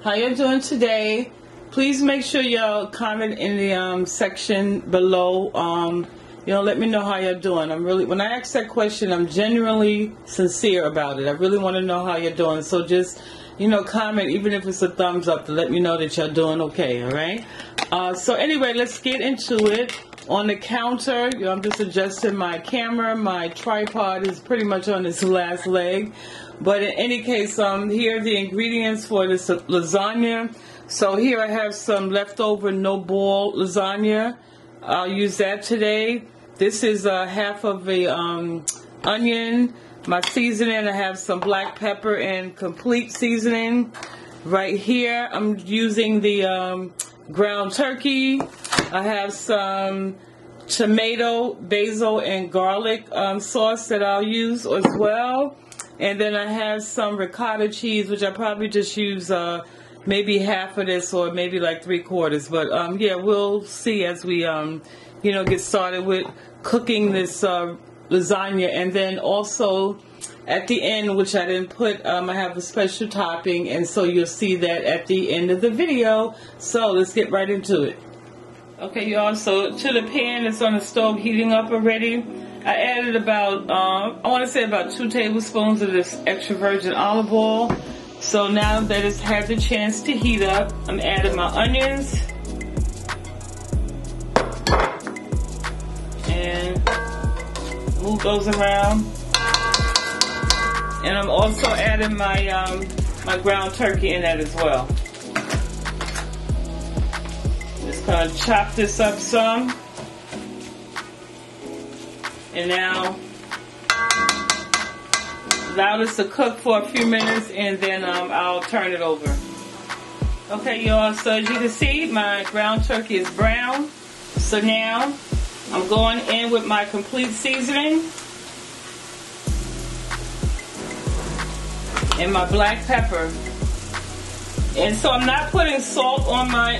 How you doing today? Please make sure y'all comment in the section below. Let me know how you're doing. When I ask that question, I'm genuinely sincere about it. I really want to know how you're doing. So just, comment, even if it's a thumbs up, to let me know that you're doing okay, all right? So anyway, let's get into it. On the counter, I'm just adjusting my camera. My tripod is pretty much on its last leg. But in any case, here are the ingredients for this lasagna. So here I have some leftover no-boil lasagna. I'll use that today. This is half of a onion. My seasoning, I have some black pepper and complete seasoning. Right here, I'm using the ground turkey. I have some tomato, basil, and garlic sauce that I'll use as well. And then I have some ricotta cheese, which I probably just use maybe half of this or maybe like 3/4. But yeah, we'll see as we get started with cooking this lasagna. And then also at the end, which I didn't put, I have a special topping, and so you'll see that at the end of the video. So let's get right into it. Okay, y'all, so to the pan that's on the stove heating up already, I added about, I want to say about 2 tablespoons of this extra virgin olive oil. So now that it's had the chance to heat up, I'm adding my onions. And move those around. And I'm also adding my my ground turkey in that as well. Just gonna chop this up some. And now allow this to cook for a few minutes, and then I'll turn it over. Okay, y'all, so as you can see, my ground turkey is brown. So now I'm going in with my complete seasoning and my black pepper. And so I'm not putting salt on my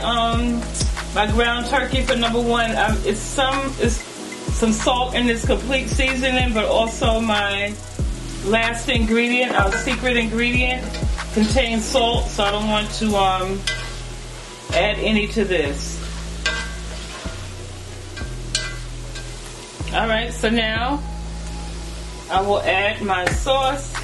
my ground turkey for number one. It's some salt in this complete seasoning, but also my last ingredient, our secret ingredient, contains salt, so I don't want to add any to this. Alright, so now I will add my sauce.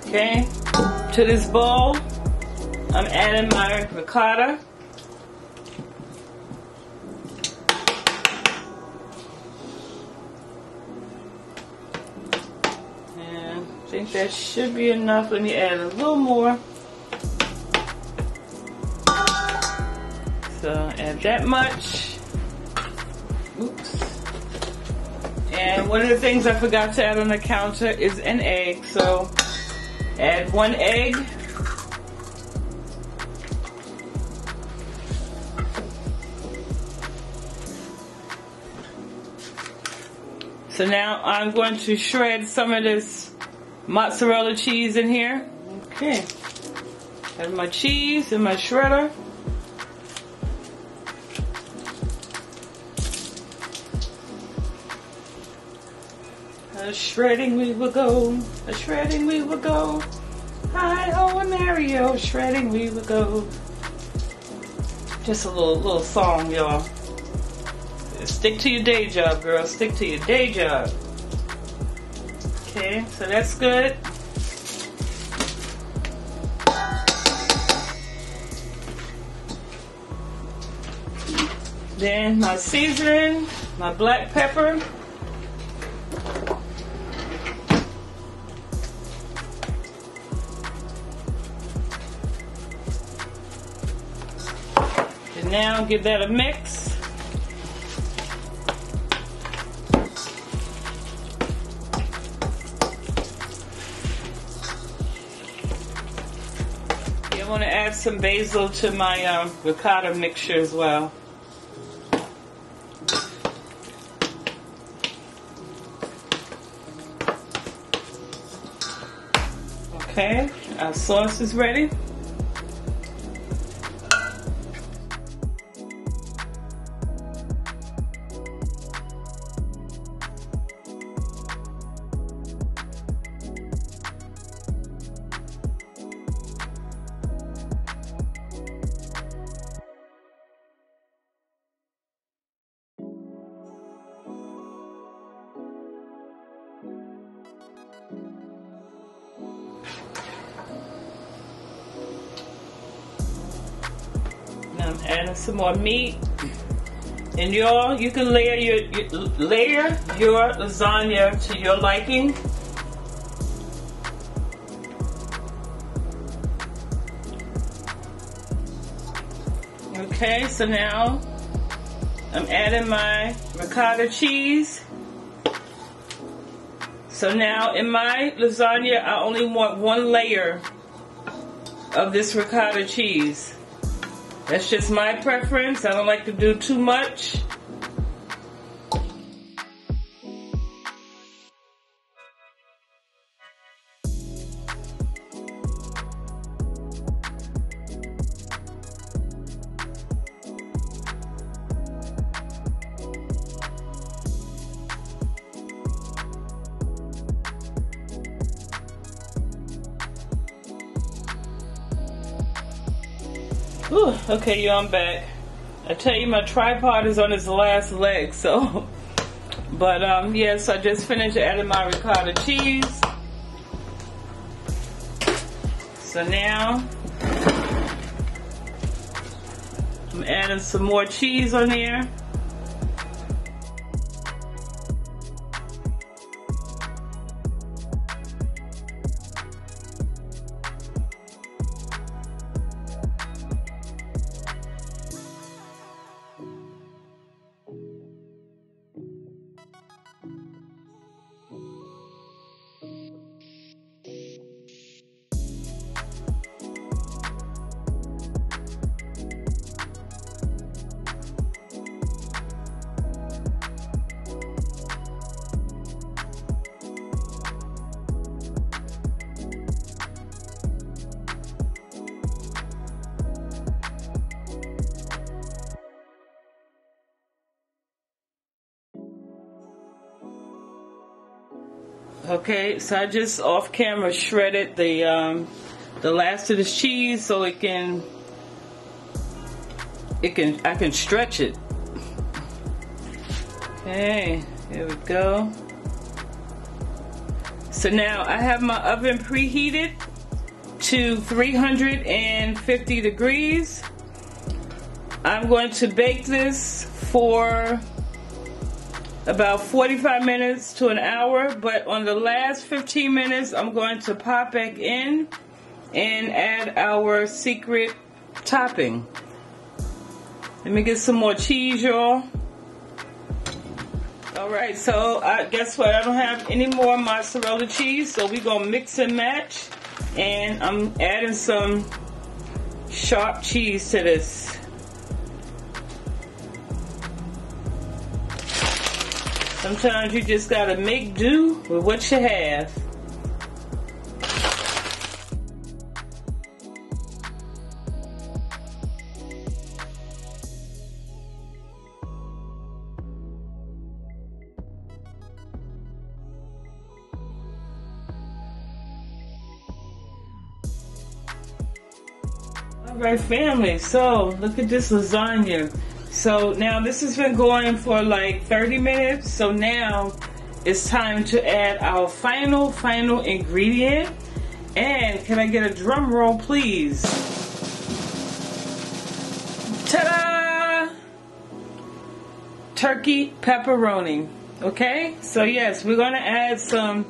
Okay, to this bowl, I'm adding my ricotta. And I think that should be enough. Let me add a little more. So add that much. Oops. And one of the things I forgot to add on the counter is an egg. So add 1 egg. So now I'm going to shred some of this mozzarella cheese in here. Okay. Have my cheese in my shredder. Shredding we will go, shredding we will go. Hi-ho and Mario, shredding we will go. Just a little song, y'all. Stick to your day job, girl. Stick to your day job. Okay, so that's good. Then my seasoning, my black pepper. Now give that a mix. I want to add some basil to my ricotta mixture as well. Okay, our sauce is ready. Now I'm adding some more meat, and y'all, you can layer your lasagna to your liking. Okay, so now I'm adding my ricotta cheese. So now in my lasagna, I only want one layer of this ricotta cheese. That's just my preference. I don't like to do too much. Whew, okay, y'all, I'm back. I tell you, my tripod is on its last leg, so. But, yes, I just finished adding my ricotta cheese. So now, I'm adding some more cheese on there. Okay, so I just off camera shredded the last of this cheese so I can stretch it. Okay, here we go. So now I have my oven preheated to 350 degrees. I'm going to bake this for about 45 minutes to an hour, but on the last 15 minutes, I'm going to pop back in and add our secret topping. Let me get some more cheese, y'all. All right, so guess what? I don't have any more mozzarella cheese, so we're gonna mix and match, and I'm adding some sharp cheese to this. Sometimes you just gotta make do with what you have. Alright, family, so look at this lasagna. So now this has been going for like 30 minutes. So now it's time to add our final ingredient. And can I get a drum roll, please? Ta-da! Turkey pepperoni. Okay, so yes, we're gonna add some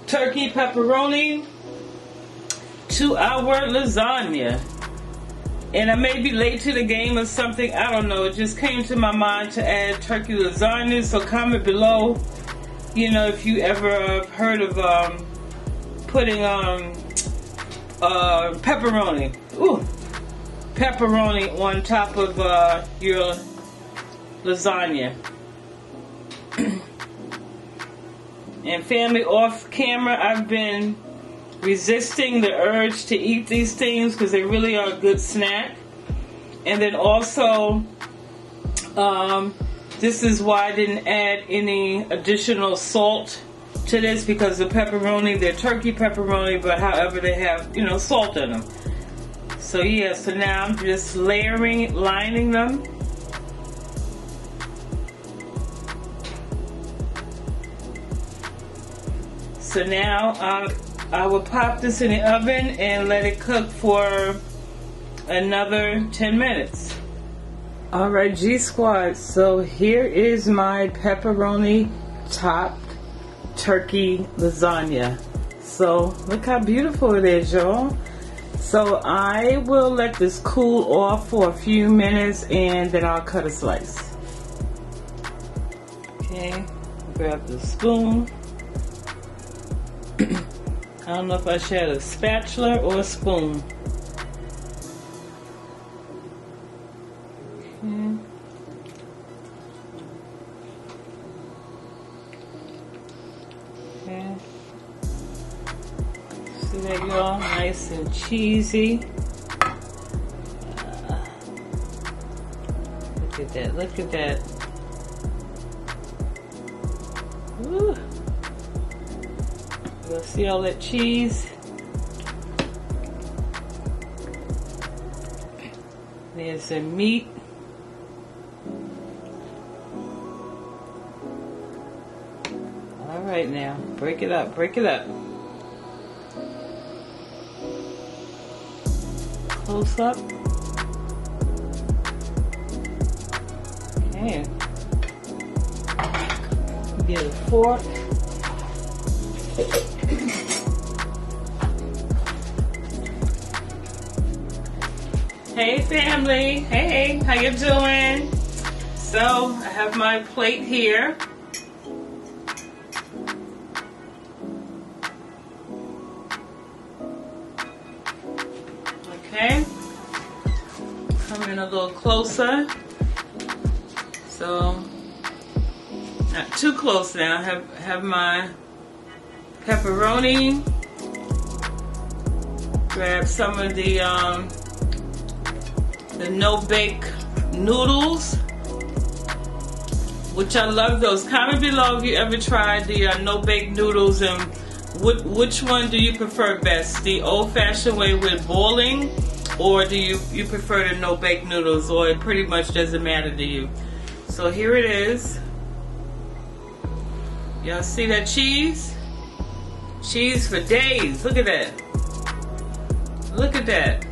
turkey pepperoni to our lasagna. And I may be late to the game or something. I don't know. It just came to my mind to add turkey lasagna. So comment below, you know, if you ever heard of putting pepperoni. Ooh, pepperoni on top of your lasagna. And family, off camera, I've been resisting the urge to eat these things because they really are a good snack. And then also, this is why I didn't add any additional salt to this, because the pepperoni, they're turkey pepperoni, but however they have, you know, salt in them. So yeah, so now I'm just lining them. So now I will pop this in the oven and let it cook for another 10 minutes. Alright, G Squad, so here is my pepperoni topped turkey lasagna. So look how beautiful it is, y'all. So I will let this cool off for a few minutes and then I'll cut a slice. Okay, grab the spoon. I don't know if I should have a spatula or a spoon. Okay. See that, y'all? Nice and cheesy. Look at that, look at that. Woo. You'll see all that cheese. There's some meat. All right, now break it up, break it up. Close up. Okay. Get a fork. Hey family, hey, how you doing? So I have my plate here. Okay, come in a little closer. So not too close now. I have my pepperoni. Grab some of the no-bake noodles, which I love those. Comment below if you ever tried the no-bake noodles and which one do you prefer best? The old-fashioned way with boiling, or do you prefer the no-bake noodles, or it pretty much doesn't matter to you? So here it is. Y'all see that cheese? Cheese for days. Look at that. Look at that.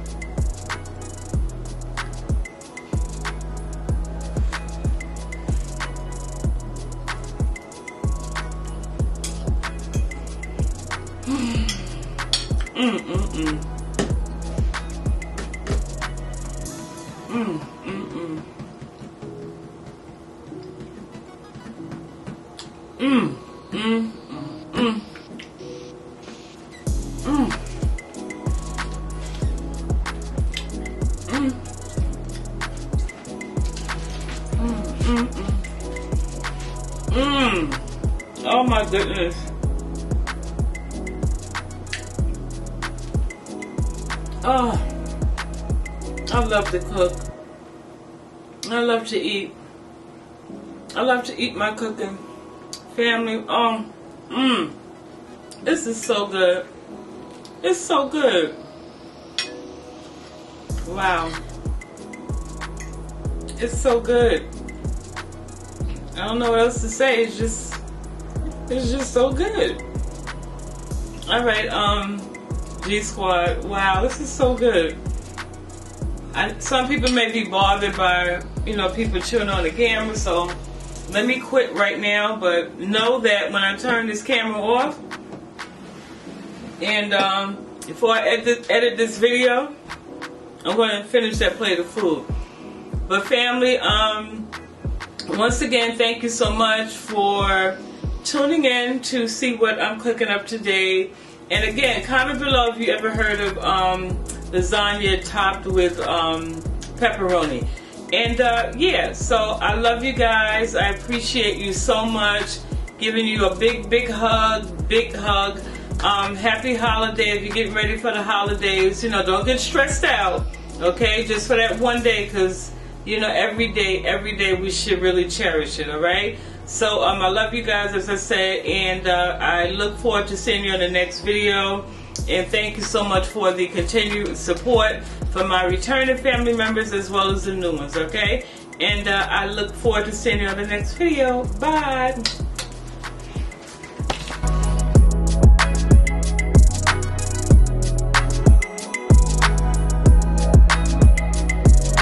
Oh my goodness. Oh, I love to cook. I love to eat. I love to eat my cooking. Family, this is so good. It's so good. Wow. It's so good. I don't know what else to say. It's just so good. All right, G Squad. Wow, this is so good. Some people may be bothered by, you know, people chewing on the camera, so let me quit right now. But know that when I turn this camera off, and before I edit this video, I'm going to finish that plate of food. But family, once again, thank you so much for tuning in to see what I'm cooking up today. And again, comment below if you ever heard of lasagna topped with pepperoni. And yeah, so I love you guys. I appreciate you so much. Giving you a big hug. Happy holiday if you're getting ready for the holidays. You know, don't get stressed out, okay? Just for that one day, because, you know, every day we should really cherish it, all right? So I love you guys, as I said, and I look forward to seeing you in the next video. And thank you so much for the continued support for my returning family members as well as the new ones, okay? And I look forward to seeing you on the next video. Bye!